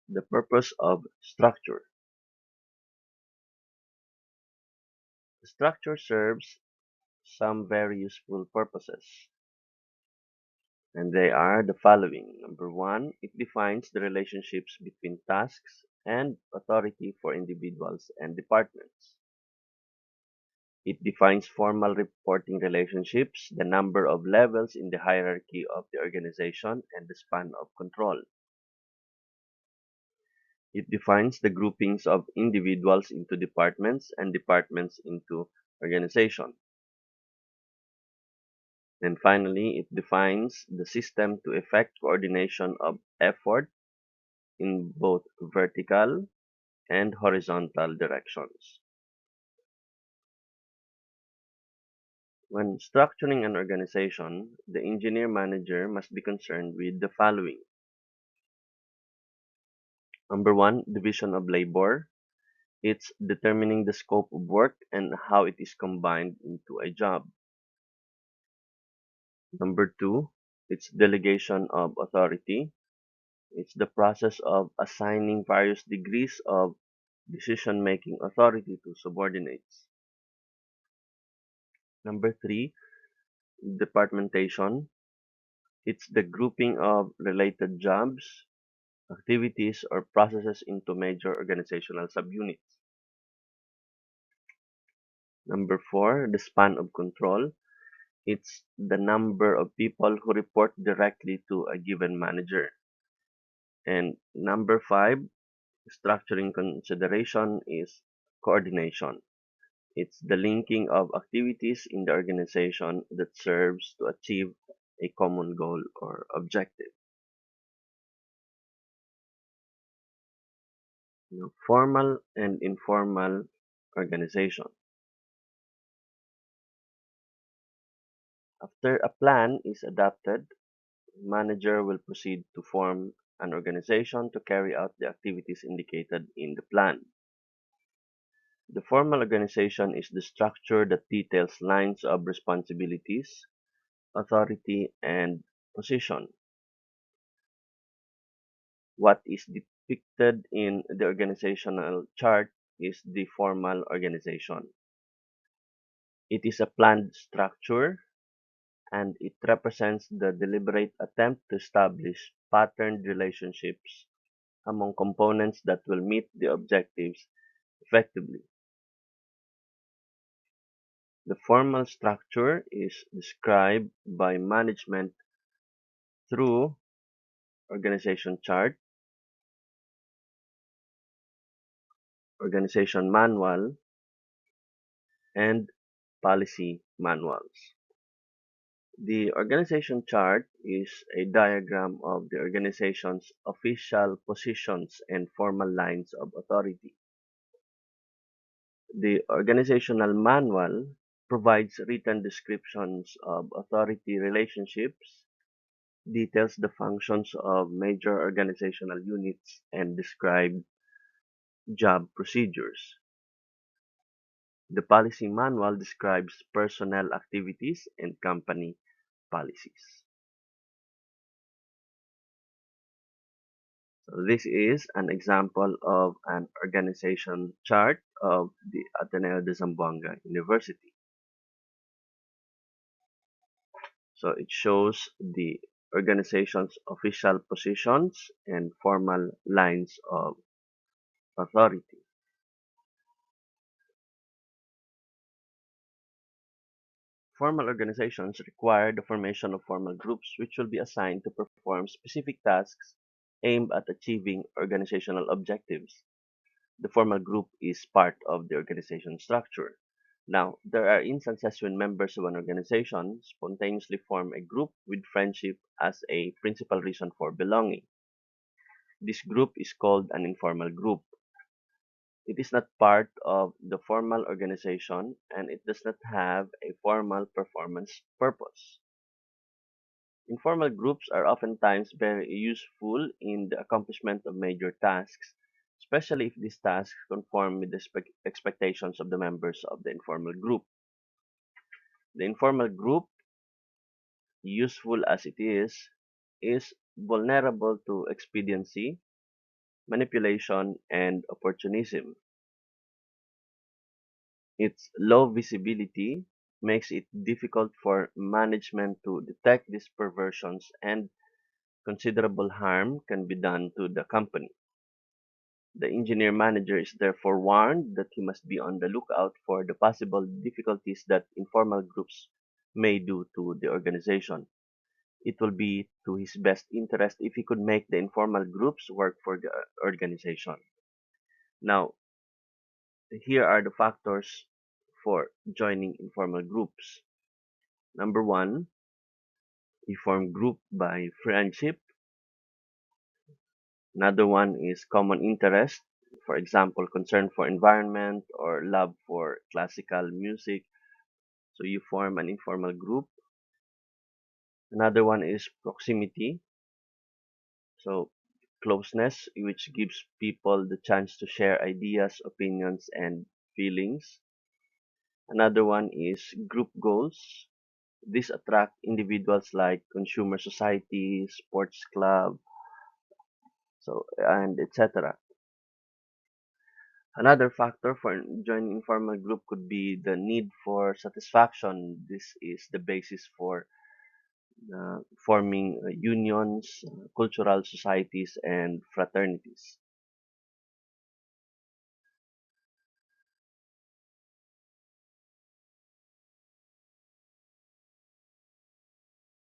The purpose of structure. Structure serves some very useful purposes, and they are the following. Number one, it defines the relationships between tasks and authority for individuals and departments. It defines formal reporting relationships, the number of levels in the hierarchy of the organization, and the span of control. It defines the groupings of individuals into departments and departments into organization. And finally, it defines the system to effect coordination of effort in both vertical and horizontal directions. When structuring an organization, the engineer manager must be concerned with the following. Number one, division of labor. It's determining the scope of work and how it is combined into a job. Number two, it's delegation of authority. It's the process of assigning various degrees of decision-making authority to subordinates. Number three, departmentation. It's the grouping of related jobs, activities, or processes into major organizational subunits. Number four, the span of control. It's the number of people who report directly to a given manager. And number five, structuring consideration is coordination. It's the linking of activities in the organization that serves to achieve a common goal or objective. Formal and informal organization. After a plan is adopted, manager will proceed to form an organization to carry out the activities indicated in the plan. The formal organization is the structure that details lines of responsibilities, authority, and position. What is depicted in the organizational chart is the formal organization. It is a planned structure and it represents the deliberate attempt to establish patterned relationships among components that will meet the objectives effectively. The formal structure is described by management through organization chart, organization manual, and policy manuals. The organization chart is a diagram of the organization's official positions and formal lines of authority. The organizational manual provides written descriptions of authority relationships, details the functions of major organizational units, and describe job procedures. The policy manual describes personnel activities and company policies. So this is an example of an organization chart of the Ateneo de Zamboanga University. So it shows the organization's official positions and formal lines of authority. Formal organizations require the formation of formal groups which will be assigned to perform specific tasks aimed at achieving organizational objectives. The formal group is part of the organization structure. Now, there are instances when members of an organization spontaneously form a group with friendship as a principal reason for belonging. This group is called an informal group. It is not part of the formal organization and it does not have a formal performance purpose. Informal groups are oftentimes very useful in the accomplishment of major tasks, especially if these tasks conform with the expectations of the members of the informal group. The informal group, useful as it is vulnerable to expediency, manipulation, and opportunism. Its low visibility makes it difficult for management to detect these perversions, and considerable harm can be done to the company. The engineer manager is therefore warned that he must be on the lookout for the possible difficulties that informal groups may do to the organization. It will be to his best interest if he could make the informal groups work for the organization. Now, here are the factors for joining informal groups. Number one, you form group by friendship. Another one is common interest. For example, concern for environment or love for classical music. So you form an informal group. Another one is proximity. So closeness, which gives people the chance to share ideas, opinions, and feelings. Another one is group goals. These attract individuals like consumer society, sports club, so and etc. Another factor for joining informal group could be the need for satisfaction. This is the basis for forming unions, cultural societies, and fraternities.